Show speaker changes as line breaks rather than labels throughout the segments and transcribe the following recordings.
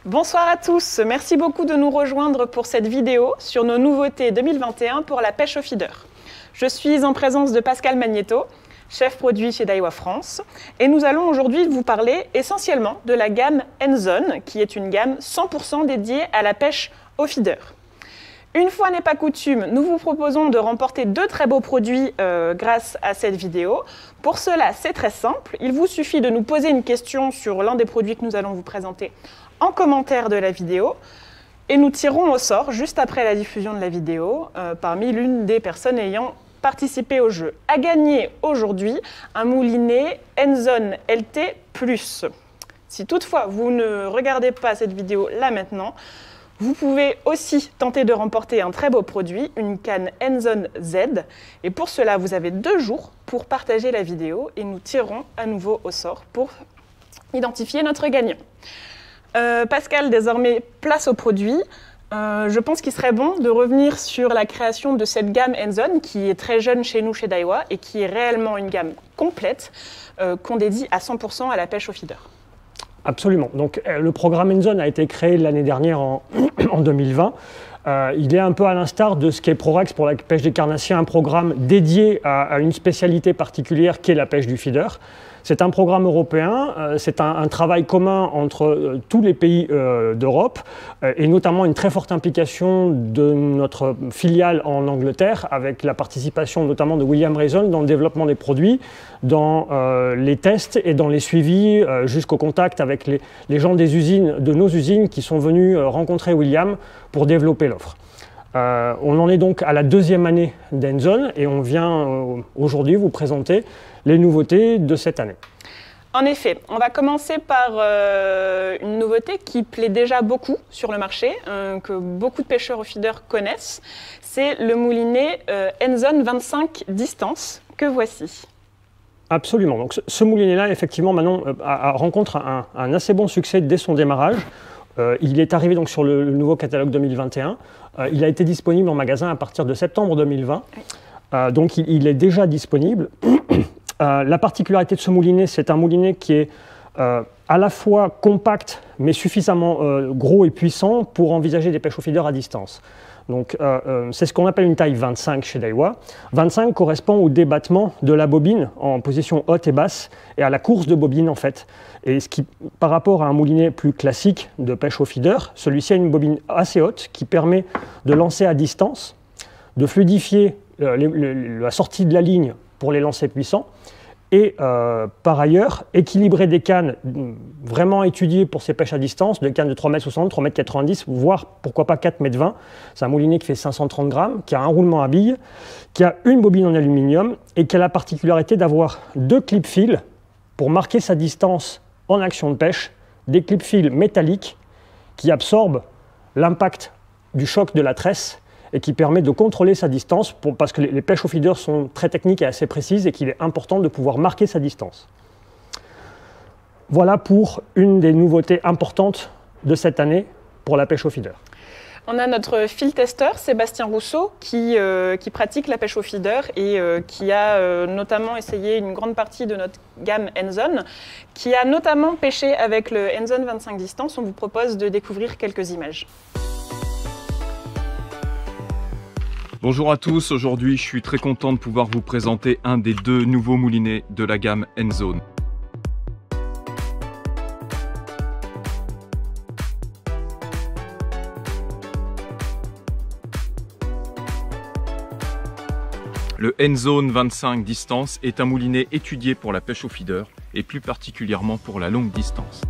Bonsoir à tous, merci beaucoup de nous rejoindre pour cette vidéo sur nos nouveautés 2021 pour la pêche au feeder. Je suis en présence de Pascal Magnéto, chef produit chez Daiwa France, et nous allons aujourd'hui vous parler essentiellement de la gamme N-Zone, qui est une gamme 100% dédiée à la pêche au feeder. Une fois n'est pas coutume, nous vous proposons de remporter deux très beaux produits grâce à cette vidéo. Pour cela, c'est très simple, il vous suffit de nous poser une question sur l'un des produits que nous allons vous présenter en commentaire de la vidéo, et nous tirerons au sort, juste après la diffusion de la vidéo, parmi l'une des personnes ayant participé au jeu. À gagner aujourd'hui un moulinet N-Zone LT+. Si toutefois vous ne regardez pas cette vidéo là maintenant, vous pouvez aussi tenter de remporter un très beau produit, une canne N-Zone Z. Et pour cela, vous avez 2 jours pour partager la vidéo et nous tirerons à nouveau au sort pour identifier notre gagnant. Pascal, désormais, place au produit. Je pense qu'il serait bon de revenir sur la création de cette gamme N-Zone qui est très jeune chez nous, chez Daiwa, et qui est réellement une gamme complète qu'on dédie à 100% à la pêche au feeder.
Absolument. Donc, le programme N-Zone a été créé l'année dernière en 2020. Il est un peu à l'instar de ce qu'est Prorex pour la pêche des carnassiers, un programme dédié à une spécialité particulière qui est la pêche du feeder. C'est un programme européen, c'est un travail commun entre tous les pays d'Europe et notamment une très forte implication de notre filiale en Angleterre avec la participation notamment de William Raison dans le développement des produits, dans les tests et dans les suivis jusqu'au contact avec les gens des usines, de nos usines qui sont venus rencontrer William pour développer l'offre. On en est donc à la 2e année d'N-Zone et on vient aujourd'hui vous présenter les nouveautés de cette année.
En effet, on va commencer par une nouveauté qui plaît déjà beaucoup sur le marché, que beaucoup de pêcheurs au feeder connaissent. C'est le moulinet N-Zone 25 distance que voici.
Absolument. Donc ce moulinet-là, effectivement, maintenant rencontre un assez bon succès dès son démarrage. Il est arrivé donc sur le nouveau catalogue 2021. Il a été disponible en magasin à partir de septembre 2020. Donc il est déjà disponible. La particularité de ce moulinet, c'est un moulinet qui est à la fois compact, mais suffisamment gros et puissant pour envisager des pêches au feeder à distance. Donc c'est ce qu'on appelle une taille 25 chez Daiwa. 25 correspond au débattement de la bobine en position haute et basse et à la course de bobine en fait. Et ce qui, par rapport à un moulinet plus classique de pêche au feeder, celui-ci a une bobine assez haute qui permet de lancer à distance, de fluidifier la sortie de la ligne pour les lancers puissants et par ailleurs équilibrer des cannes vraiment étudiées pour ces pêches à distance, de cannes de 3,60 m, 3,90 m, voire pourquoi pas 4,20 m. C'est un moulinet qui fait 530 grammes, qui a un roulement à billes, qui a une bobine en aluminium et qui a la particularité d'avoir 2 clips fils pour marquer sa distance en action de pêche, des clips fils métalliques qui absorbent l'impact du choc de la tresse et qui permet de contrôler sa distance parce que les pêches au feeder sont très techniques et assez précises et qu'il est important de pouvoir marquer sa distance. Voilà pour une des nouveautés importantes de cette année pour la pêche au feeder.
On a notre field tester, Sébastien Rousseau, qui pratique la pêche au feeder et qui a notamment essayé une grande partie de notre gamme N-Zone, qui a notamment pêché avec le N-Zone 25 distance. On vous propose de découvrir quelques images.
Bonjour à tous, aujourd'hui je suis très content de pouvoir vous présenter un des 2 nouveaux moulinets de la gamme N-Zone. Le N-Zone 25 distance est un moulinet étudié pour la pêche au feeder et plus particulièrement pour la longue distance.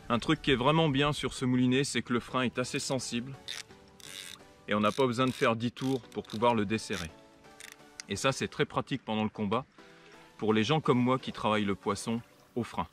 Un truc qui est vraiment bien sur ce moulinet, c'est que le frein est assez sensible et on n'a pas besoin de faire 10 tours pour pouvoir le desserrer. Et ça, c'est très pratique pendant le combat pour les gens comme moi qui travaillent le poisson au frein.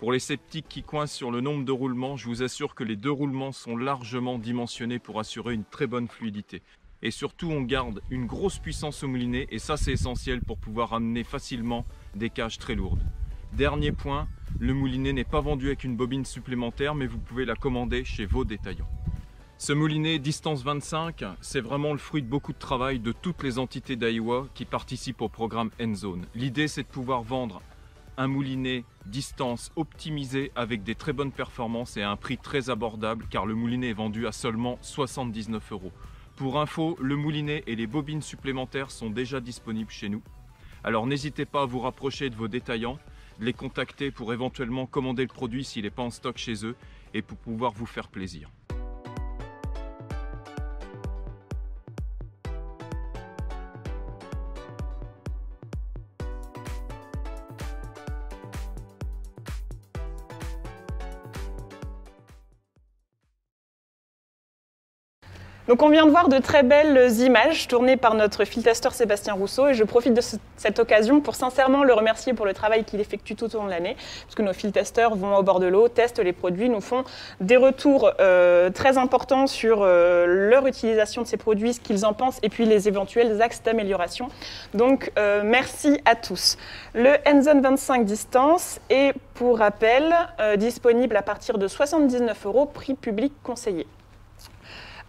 Pour les sceptiques qui coincent sur le nombre de roulements, je vous assure que les 2 roulements sont largement dimensionnés pour assurer une très bonne fluidité. Et surtout, on garde une grosse puissance au moulinet et ça c'est essentiel pour pouvoir amener facilement des cages très lourdes. Dernier point, le moulinet n'est pas vendu avec une bobine supplémentaire mais vous pouvez la commander chez vos détaillants. Ce moulinet distance 25, c'est vraiment le fruit de beaucoup de travail de toutes les entités Daiwa qui participent au programme N-Zone. L'idée c'est de pouvoir vendre un moulinet distance optimisé avec des très bonnes performances et à un prix très abordable car le moulinet est vendu à seulement 79 €. Pour info, le moulinet et les bobines supplémentaires sont déjà disponibles chez nous. Alors n'hésitez pas à vous rapprocher de vos détaillants, de les contacter pour éventuellement commander le produit s'il n'est pas en stock chez eux et pour pouvoir vous faire plaisir.
Donc on vient de voir de très belles images tournées par notre field tester Sébastien Rousseau et je profite de cette occasion pour sincèrement le remercier pour le travail qu'il effectue tout au long de l'année, puisque nos field testeurs vont au bord de l'eau, testent les produits, nous font des retours très importants sur leur utilisation de ces produits, ce qu'ils en pensent et puis les éventuels axes d'amélioration. Donc merci à tous. Le N-Zone 25 distance est pour rappel disponible à partir de 79 €, prix public conseillé.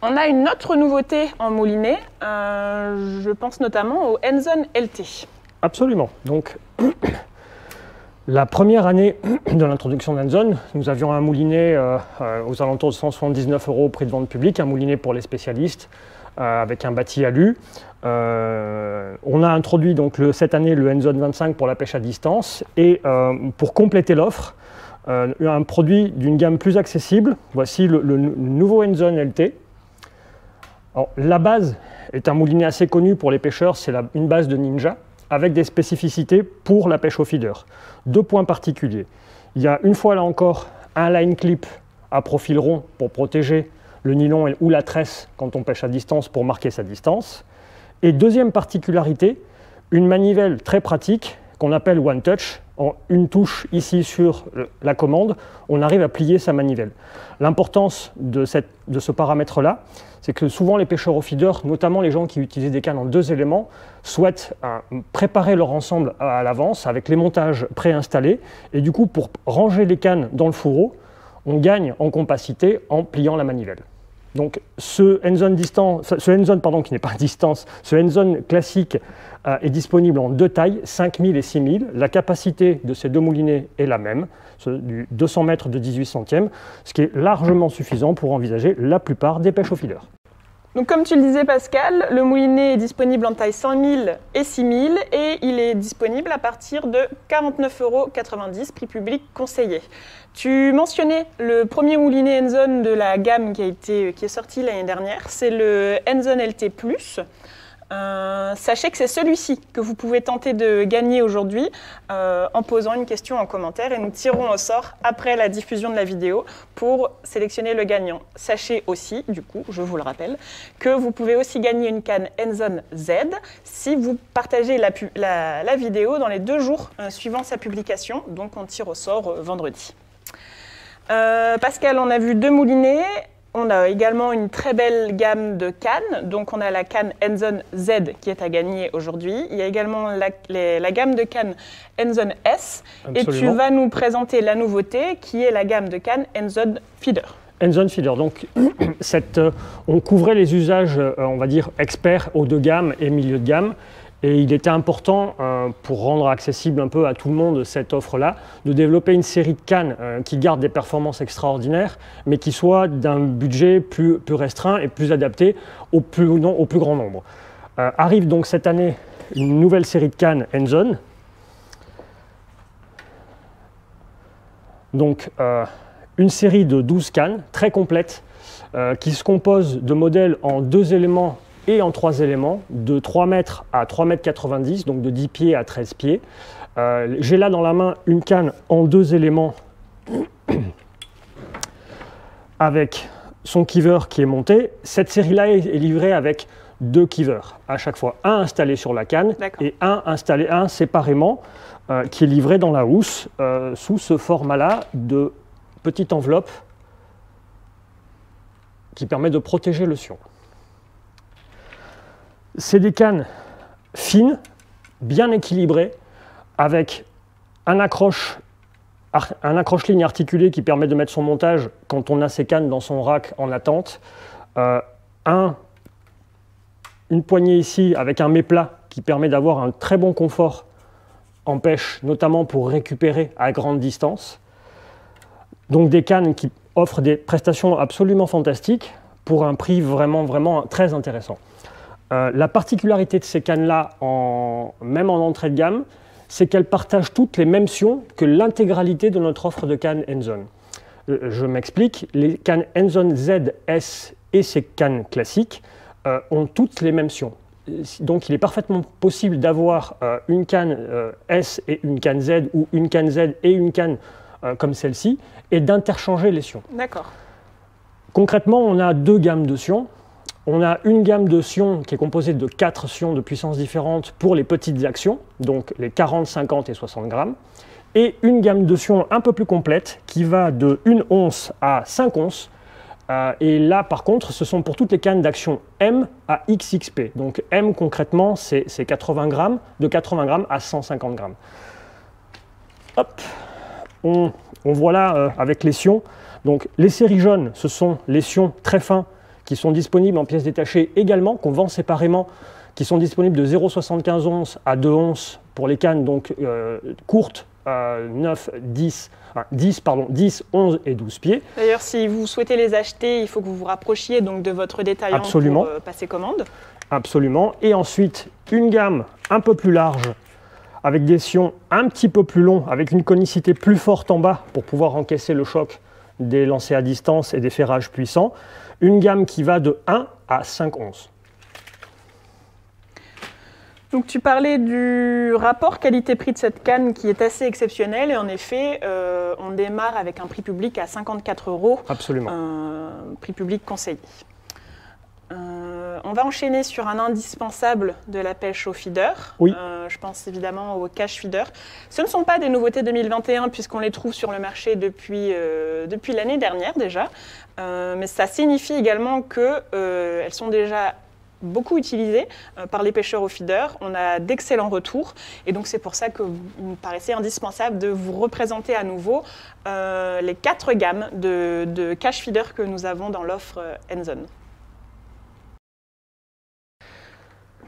On a une autre nouveauté en moulinet, je pense notamment au N-Zone LT.
Absolument. Donc, la première année de l'introduction d'N-Zone, nous avions un moulinet aux alentours de 179 € prix de vente publique, un moulinet pour les spécialistes avec un bâti alu. On a introduit donc cette année le N-Zone 25 pour la pêche à distance et pour compléter l'offre, un produit d'une gamme plus accessible. Voici le nouveau N-Zone LT. Alors, la base est un moulinet assez connu pour les pêcheurs, c'est une base de Ninja, avec des spécificités pour la pêche au feeder. 2 points particuliers. Il y a une fois là encore un line clip à profil rond pour protéger le nylon ou la tresse quand on pêche à distance pour marquer sa distance. Et deuxième particularité, une manivelle très pratique qu'on appelle One Touch. En une touche ici sur la commande, on arrive à plier sa manivelle. L'importance de ce paramètre-là, c'est que souvent les pêcheurs au feeder, notamment les gens qui utilisent des cannes en 2 éléments, souhaitent préparer leur ensemble à l'avance avec les montages préinstallés. Et du coup, pour ranger les cannes dans le fourreau, on gagne en compacité en pliant la manivelle. Donc ce N-Zone qui n'est pas à distance, ce N-Zone classique est disponible en 2 tailles, 5000 et 6000. La capacité de ces 2 moulinets est la même, du 200 mètres de 18 centièmes, ce qui est largement suffisant pour envisager la plupart des pêches au feeder.
Donc comme tu le disais Pascal, le moulinet est disponible en taille 100 000 et 6 000 et il est disponible à partir de 49,90 €, prix public conseillé. Tu mentionnais le premier moulinet N-Zone de la gamme qui est sorti l'année dernière, c'est le N-Zone LT+. Sachez que c'est celui-ci que vous pouvez tenter de gagner aujourd'hui en posant une question en commentaire et nous tirons au sort après la diffusion de la vidéo pour sélectionner le gagnant. Sachez aussi, du coup, je vous le rappelle, que vous pouvez aussi gagner une canne N-Zone Z si vous partagez la vidéo dans les 2 jours suivant sa publication, donc on tire au sort vendredi. Pascal, on a vu 2 moulinets. On a également une très belle gamme de cannes, donc on a la canne N-Zone Z qui est à gagner aujourd'hui. Il y a également la gamme de cannes N-Zone S. Absolument. Et tu vas nous présenter la nouveauté qui est la gamme de cannes N-Zone Feeder.
N-Zone Feeder, donc on couvrait les usages, on va dire, experts, haut de gamme et milieu de gamme. Et il était important, pour rendre accessible un peu à tout le monde cette offre-là, de développer une série de cannes qui gardent des performances extraordinaires, mais qui soient d'un budget plus restreint et plus adapté au plus grand nombre. Arrive donc cette année une nouvelle série de cannes N-Zone. Donc une série de 12 cannes très complètes qui se compose de modèles en 2 éléments et en 3 éléments, de 3 mètres à 3,90 m, donc de 10 pieds à 13 pieds. J'ai là dans la main une canne en 2 éléments avec son kiver qui est monté. Cette série-là est livrée avec 2 keevers à chaque fois, un installé sur la canne et un séparément qui est livré dans la housse sous ce format-là de petite enveloppe qui permet de protéger le sion. C'est des cannes fines, bien équilibrées, avec un accroche-ligne articulé qui permet de mettre son montage quand on a ses cannes dans son rack en attente, une poignée ici avec un méplat qui permet d'avoir un très bon confort en pêche, notamment pour récupérer à grande distance. Donc des cannes qui offrent des prestations absolument fantastiques pour un prix vraiment très intéressant. La particularité de ces cannes-là, même en entrée de gamme, c'est qu'elles partagent toutes les mêmes sions que l'intégralité de notre offre de cannes N-Zone. Je m'explique, les cannes N-Zone Z, S et ces cannes classiques ont toutes les mêmes sions. Donc il est parfaitement possible d'avoir une canne S et une canne Z, ou une canne Z et une canne comme celle-ci, et d'interchanger les sions.
D'accord.
Concrètement, on a 2 gammes de sions. On a une gamme de sions qui est composée de 4 sions de puissance différentes pour les petites actions, donc les 40, 50 et 60 grammes, et une gamme de sions un peu plus complète qui va de 1 once à 5 onces. Et là, par contre, ce sont pour toutes les cannes d'action M à XXP. Donc M, concrètement, c'est 80 grammes, de 80 grammes à 150 grammes. Hop, on voit là avec les sions. Donc les séries jaunes, ce sont les sions très fins qui sont disponibles en pièces détachées également, qu'on vend séparément, qui sont disponibles de 0,75 onces à 2 onces pour les cannes donc courtes, 9, 10, 11 et 12 pieds.
D'ailleurs, si vous souhaitez les acheter, il faut que vous vous rapprochiez donc de votre détaillant pour passer commande.
Absolument. Et ensuite, une gamme un peu plus large, avec des sions un petit peu plus longs, avec une conicité plus forte en bas pour pouvoir encaisser le choc des lancers à distance et des ferrages puissants. Une gamme qui va de 1 à 5 onces.
Donc tu parlais du rapport qualité-prix de cette canne qui est assez exceptionnel, et en effet, on démarre avec un prix public à 54 €.
Absolument.
Prix public conseillé. On va enchaîner sur un indispensable de la pêche au feeder.
Oui.
Je pense évidemment au cache feeder. Ce ne sont pas des nouveautés 2021 puisqu'on les trouve sur le marché depuis l'année dernière déjà. Mais ça signifie également qu'elles sont déjà beaucoup utilisées par les pêcheurs au feeder. On a d'excellents retours et donc c'est pour ça qu'il me paraissait indispensable de vous représenter à nouveau les 4 gammes de cache feeder que nous avons dans l'offre N-Zone.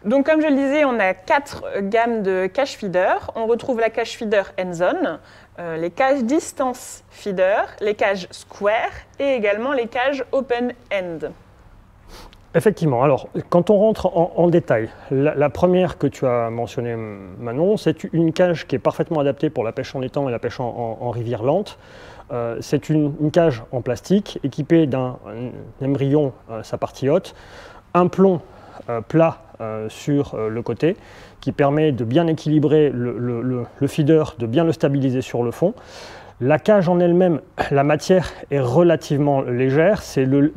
Donc comme je le disais, on a 4 gammes de cache feeder. On retrouve la cache feeder N-Zone, les cages distance feeder, les cages square et également les cages open end.
Effectivement, alors quand on rentre en détail, la première que tu as mentionnée Manon, c'est une cage qui est parfaitement adaptée pour la pêche en étang et la pêche en rivière lente. C'est une cage en plastique équipée d'un émerillon, sa partie haute, un plomb plat sur le côté qui permet de bien équilibrer le feeder, de bien le stabiliser sur le fond. La cage en elle-même, la matière est relativement légère,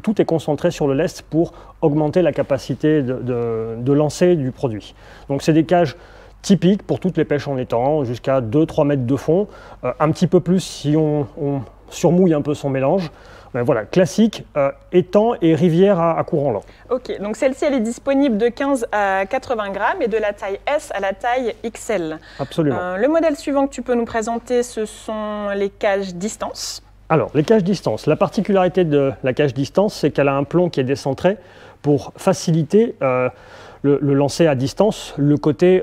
tout est concentré sur le lest pour augmenter la capacité de lancer du produit. Donc c'est des cages typiques pour toutes les pêches en étang, jusqu'à 2-3 mètres de fond, un petit peu plus si on surmouille un peu son mélange. Mais voilà, classique, étang et rivière à courant lent.
Ok, donc celle-ci elle est disponible de 15 à 80 grammes et de la taille S à la taille XL.
Absolument.
Le modèle suivant que tu peux nous présenter, ce sont les cages distance.
Alors, les cages distance. La particularité de la cage distance, c'est qu'elle a un plomb qui est décentré pour faciliter le lancer à distance, le côté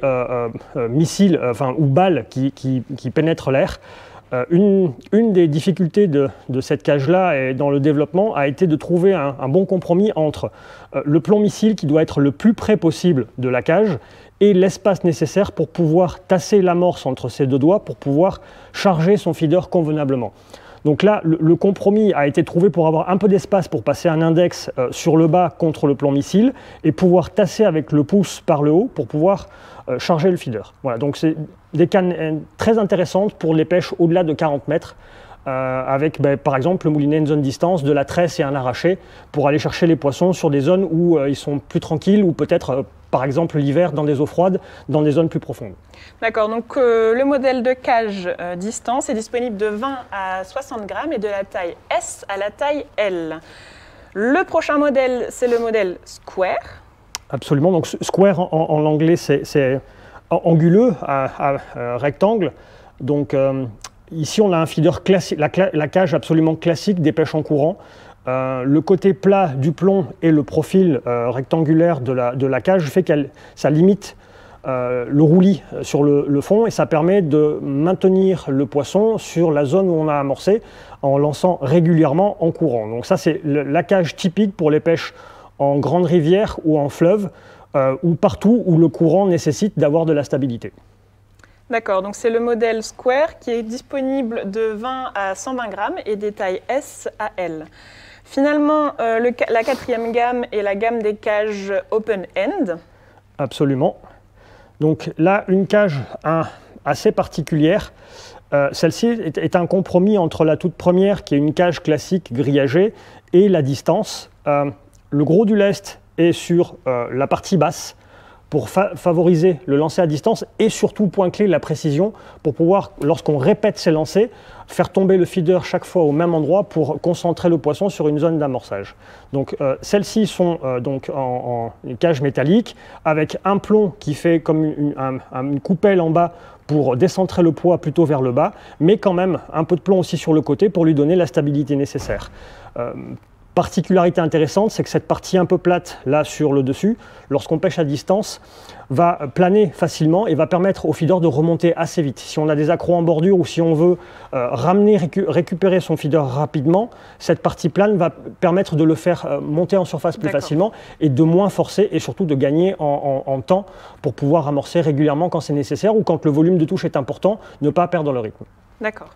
missile ou balle qui pénètre l'air. Une des difficultés de cette cage-là et dans le développement a été de trouver un bon compromis entre le plomb missile qui doit être le plus près possible de la cage et l'espace nécessaire pour pouvoir tasser l'amorce entre ses 2 doigts pour pouvoir charger son feeder convenablement. Donc là, le compromis a été trouvé pour avoir un peu d'espace pour passer un index sur le bas contre le plomb missile et pouvoir tasser avec le pouce par le haut pour pouvoir charger le feeder. Voilà, donc c'est des cannes très intéressantes pour les pêches au-delà de 40 mètres avec par exemple le moulinet Enzone distance, de la tresse et un arraché pour aller chercher les poissons sur des zones où ils sont plus tranquilles ou peut-être par exemple l'hiver dans des eaux froides, dans des zones plus profondes.
D'accord, donc le modèle de cage distance est disponible de 20 à 60 grammes et de la taille S à la taille L. Le prochain modèle, c'est le modèle Square. Absolument,
donc Square en anglais c'est anguleux, rectangle. Donc ici on a un feeder classique, la cage absolument classique des pêches en courant. Le côté plat du plomb et le profil rectangulaire de la cage fait que ça limite le roulis sur le fond et ça permet de maintenir le poisson sur la zone où on a amorcé en lançant régulièrement en courant. Donc ça c'est la cage typique pour les pêches en grande rivière ou en fleuve ou partout où le courant nécessite d'avoir de la stabilité.
D'accord, donc c'est le modèle Square qui est disponible de 20 à 120 grammes et des tailles S à L. Finalement, la quatrième gamme est la gamme des cages Open End.
Absolument. Donc là, une cage assez particulière. Celle-ci est un compromis entre la toute première, qui est une cage classique grillagée, et la distance. Le gros du lest est sur la partie basse pour favoriser le lancer à distance et surtout, point clé, la précision pour pouvoir, lorsqu'on répète ces lancers, faire tomber le feeder chaque fois au même endroit pour concentrer le poisson sur une zone d'amorçage. Donc celles-ci sont donc en cage métallique avec un plomb qui fait comme une coupelle en bas pour décentrer le poids plutôt vers le bas, mais quand même un peu de plomb aussi sur le côté pour lui donner la stabilité nécessaire. Particularité intéressante, c'est que cette partie un peu plate, là sur le dessus, lorsqu'on pêche à distance, va planer facilement et va permettre au feeder de remonter assez vite. Si on a des accros en bordure ou si on veut récupérer son feeder rapidement, cette partie plane va permettre de le faire monter en surface plus facilement et de moins forcer et surtout de gagner en temps pour pouvoir amorcer régulièrement quand c'est nécessaire ou quand le volume de touche est important, ne pas perdre le rythme.
D'accord.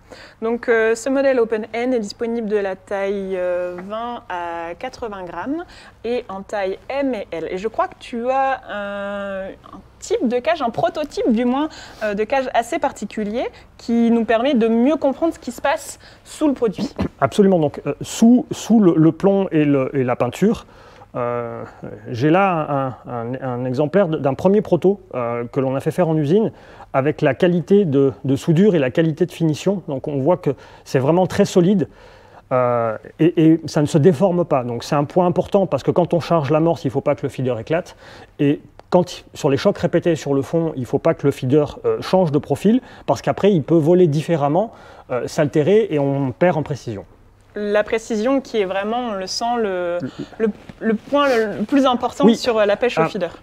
Donc ce modèle Open End est disponible de la taille 20 à 80 grammes et en taille M et L. Et je crois que tu as un type de cage, un prototype du moins de cage assez particulier qui nous permet de mieux comprendre ce qui se passe sous le produit.
Absolument. Donc sous le plomb et la peinture, j'ai là un exemplaire d'un premier proto que l'on a fait faire en usine avec la qualité de soudure et la qualité de finition. Donc on voit que c'est vraiment très solide et ça ne se déforme pas. Donc c'est un point important parce que quand on charge l'amorce, il ne faut pas que le feeder éclate. Et sur les chocs répétés sur le fond, il ne faut pas que le feeder change de profil parce qu'après il peut voler différemment, s'altérer et on perd en précision.
La précision qui est vraiment, on le sent, le point le plus important sur la pêche au feeder.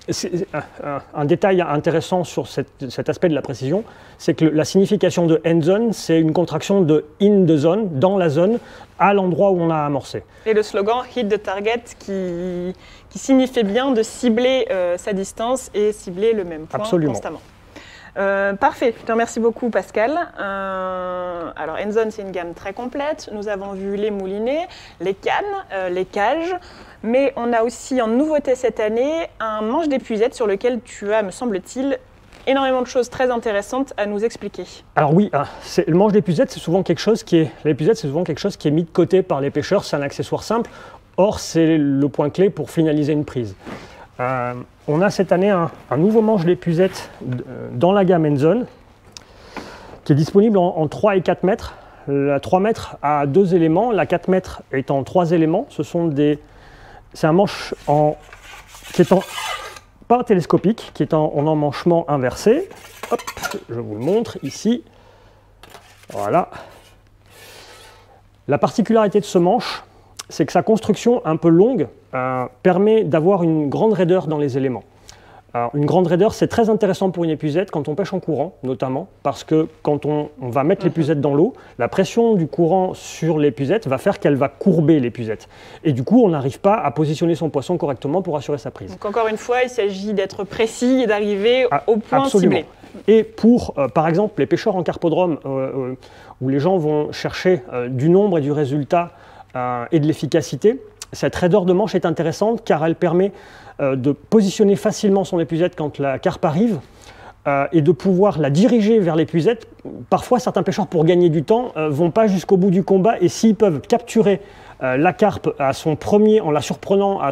Un détail intéressant sur cet aspect de la précision, c'est que la signification de end zone, c'est une contraction de in the zone, dans la zone, à l'endroit où on a amorcé.
Et le slogan hit the target qui signifie bien de cibler sa distance et cibler le même point constamment. Parfait, je te remercie beaucoup Pascal. Alors Enzone c'est une gamme très complète, nous avons vu les moulinets, les cannes, les cages, mais on a aussi en nouveauté cette année un manche d'épuisette sur lequel tu as, me semble-t-il, énormément de choses très intéressantes à nous expliquer.
Alors oui, le manche d'épuisette c'est souvent quelque chose qui est mis de côté par les pêcheurs, c'est un accessoire simple, or c'est le point clé pour finaliser une prise. On a cette année un nouveau manche d'épuisette dans la gamme Enzone qui est disponible en 3 et 4 mètres. La 3 mètres a 2 éléments, la 4 mètres est en 3 éléments. C'est un manche qui est pas télescopique, qui est en emmanchement inversé. Hop, je vous le montre ici. Voilà. La particularité de ce manche, c'est que sa construction un peu longue permet d'avoir une grande raideur dans les éléments. Alors, une grande raideur, c'est très intéressant pour une épuisette quand on pêche en courant, notamment, parce que quand on va mettre l'épuisette dans l'eau, la pression du courant sur l'épuisette va faire qu'elle va courber l'épuisette. Et du coup, on n'arrive pas à positionner son poisson correctement pour assurer sa prise.
Donc encore une fois, il s'agit d'être précis et d'arriver au point ciblé.
Et pour, par exemple, les pêcheurs en carpodrome, où les gens vont chercher du nombre et du résultat et de l'efficacité, cette raideur de manche est intéressante car elle permet de positionner facilement son épuisette quand la carpe arrive et de pouvoir la diriger vers l'épuisette. Parfois, certains pêcheurs, pour gagner du temps, vont pas jusqu'au bout du combat, et s'ils peuvent capturer la carpe en la surprenant à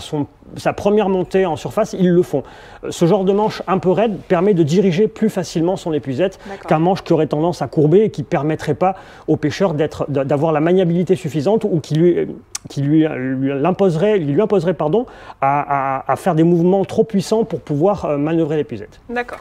sa première montée en surface, ils le font. Ce genre de manche un peu raide permet de diriger plus facilement son épuisette qu'un manche qui aurait tendance à courber et qui ne permettrait pas au pêcheur d'avoir la maniabilité suffisante, ou qui lui imposerait à faire des mouvements trop puissants pour pouvoir manœuvrer l'épuisette.
D'accord.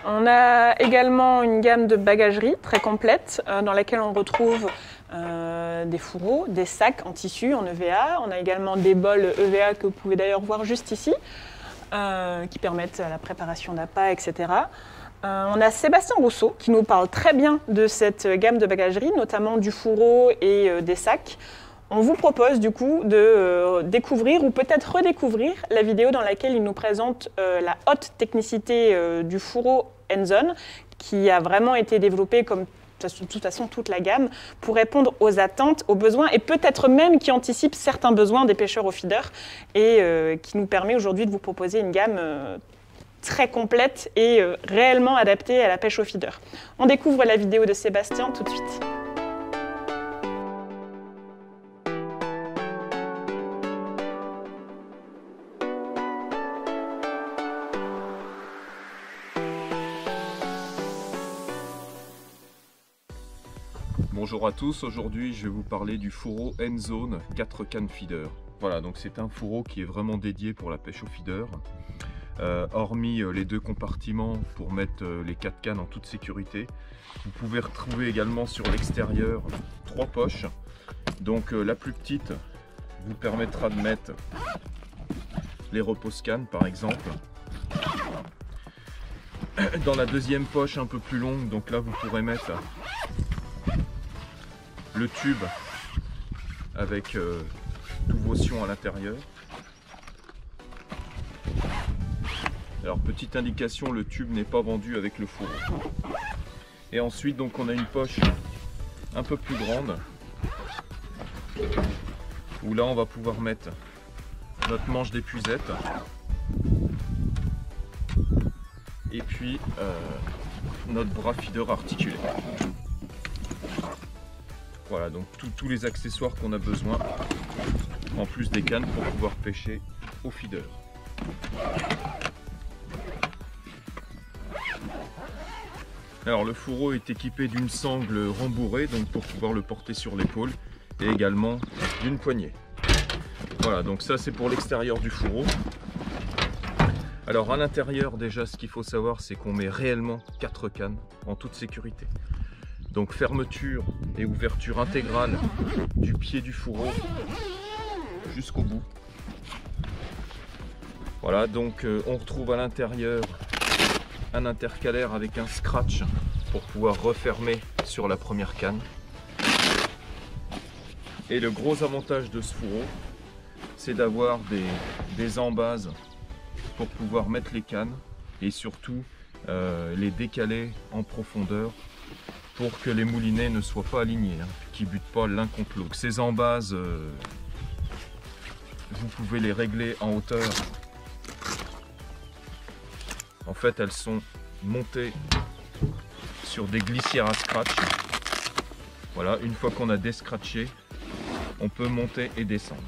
On a également une gamme de bagagerie très complète dans laquelle on retrouve des fourreaux, des sacs en tissu, en EVA. On a également des bols EVA que vous pouvez d'ailleurs voir juste ici, qui permettent la préparation d'appât, etc. On a Sébastien Rousseau qui nous parle très bien de cette gamme de bagagerie, notamment du fourreau et des sacs. On vous propose du coup de découvrir ou peut-être redécouvrir la vidéo dans laquelle il nous présente la haute technicité du fourreau N-Zone, qui a vraiment été développé comme de toute façon toute la gamme pour répondre aux attentes, aux besoins, et peut-être même qui anticipe certains besoins des pêcheurs au feeder, et qui nous permet aujourd'hui de vous proposer une gamme très complète et réellement adaptée à la pêche au feeder. On découvre la vidéo de Sébastien tout de suite.
Bonjour à tous, aujourd'hui je vais vous parler du fourreau N-Zone 4 cannes feeder. Voilà, donc c'est un fourreau qui est vraiment dédié pour la pêche au feeder. Hormis les deux compartiments pour mettre les 4 cannes en toute sécurité, vous pouvez retrouver également sur l'extérieur 3 poches. Donc la plus petite vous permettra de mettre les repose-cannes par exemple. Dans la deuxième poche un peu plus longue, donc là vous pourrez mettre le tube avec tous vos sions à l'intérieur. Alors petite indication, le tube n'est pas vendu avec le fourreau. Et ensuite donc on a une poche un peu plus grande où là on va pouvoir mettre notre manche d'épuisette et puis notre bras feeder articulé. Voilà, donc tous les accessoires qu'on a besoin, en plus des cannes pour pouvoir pêcher au feeder. Alors le fourreau est équipé d'une sangle rembourrée, donc pour pouvoir le porter sur l'épaule, et également d'une poignée. Voilà, donc ça c'est pour l'extérieur du fourreau. Alors à l'intérieur déjà, ce qu'il faut savoir, c'est qu'on met réellement 4 cannes en toute sécurité. Donc fermeture et ouverture intégrale du pied du fourreau jusqu'au bout. Voilà, donc on retrouve à l'intérieur un intercalaire avec un scratch pour pouvoir refermer sur la première canne. Et le gros avantage de ce fourreau, c'est d'avoir des embases pour pouvoir mettre les cannes et surtout les décaler en profondeur pour que les moulinets ne soient pas alignés, qu'ils ne butent pas l'un contre l'autre. Ces embases, vous pouvez les régler en hauteur. En fait, elles sont montées sur des glissières à scratch. Voilà, une fois qu'on a descratché, on peut monter et descendre.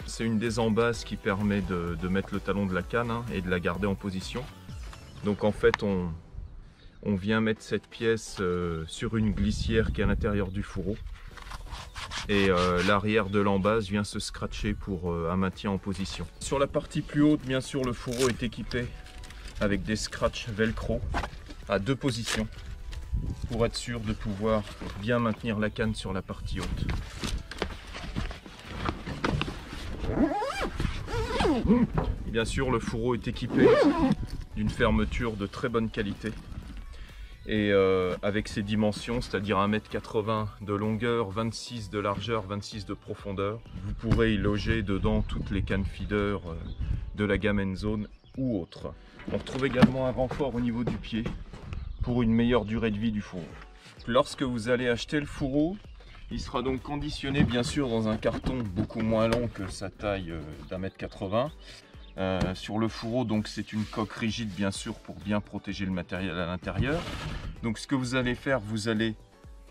C'est une des embases qui permet de mettre le talon de la canne et de la garder en position. Donc en fait on vient mettre cette pièce sur une glissière qui est à l'intérieur du fourreau. Et l'arrière de l'embase vient se scratcher pour un maintien en position. Sur la partie plus haute, bien sûr, le fourreau est équipé avec des scratchs velcro à 2 positions pour être sûr de pouvoir bien maintenir la canne sur la partie haute. Bien sûr, le fourreau est équipé d'une fermeture de très bonne qualité et avec ses dimensions, c'est-à-dire 1,80 m de longueur, 26 de largeur, 26 de profondeur, vous pourrez y loger dedans toutes les cannes feeder de la gamme N-Zone ou autres. On retrouve également un renfort au niveau du pied pour une meilleure durée de vie du fourreau. Lorsque vous allez acheter le fourreau, Il sera donc conditionné bien sûr dans un carton beaucoup moins long que sa taille d'1,80 m. Sur le fourreau, donc c'est une coque rigide bien sûr pour bien protéger le matériel à l'intérieur. Donc ce que vous allez faire, vous allez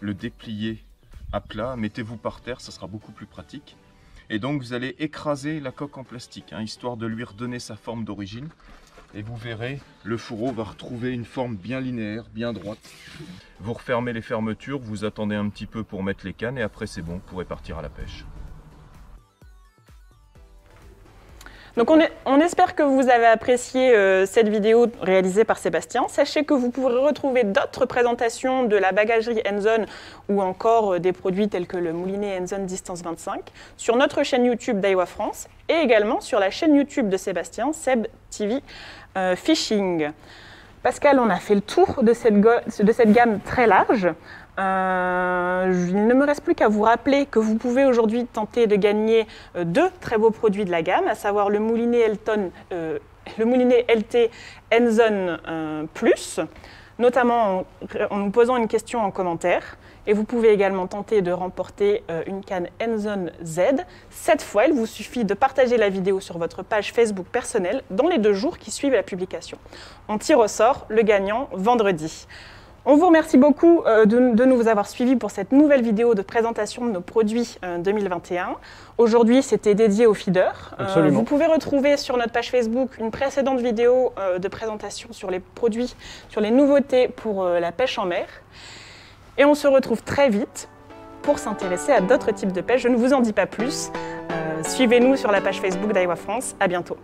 le déplier à plat, mettez-vous par terre, ça sera beaucoup plus pratique. Et donc vous allez écraser la coque en plastique, histoire de lui redonner sa forme d'origine. Et vous verrez, le fourreau va retrouver une forme bien linéaire, bien droite. Vous refermez les fermetures, vous attendez un petit peu pour mettre les cannes et après c'est bon, vous pourrez partir à la pêche.
Donc on espère que vous avez apprécié cette vidéo réalisée par Sébastien. Sachez que vous pourrez retrouver d'autres présentations de la bagagerie Enzone ou encore des produits tels que le moulinet Enzone Distance 25 sur notre chaîne YouTube Daiwa France et également sur la chaîne YouTube de Sébastien, Seb TV Fishing. Pascal, on a fait le tour de cette gamme très large. Il ne me reste plus qu'à vous rappeler que vous pouvez aujourd'hui tenter de gagner deux très beaux produits de la gamme, à savoir le moulinet LT Enzone Plus, notamment en nous posant une question en commentaire. Et vous pouvez également tenter de remporter une canne Enzone Z. Cette fois, il vous suffit de partager la vidéo sur votre page Facebook personnelle dans les 2 jours qui suivent la publication. On tire au sort le gagnant vendredi. On vous remercie beaucoup de nous avoir suivis pour cette nouvelle vidéo de présentation de nos produits 2021. Aujourd'hui, c'était dédié aux feeders. Vous pouvez retrouver sur notre page Facebook une précédente vidéo de présentation sur les produits, sur les nouveautés pour la pêche en mer. Et on se retrouve très vite pour s'intéresser à d'autres types de pêche. Je ne vous en dis pas plus. Suivez-nous sur la page Facebook Daiwa France. À bientôt.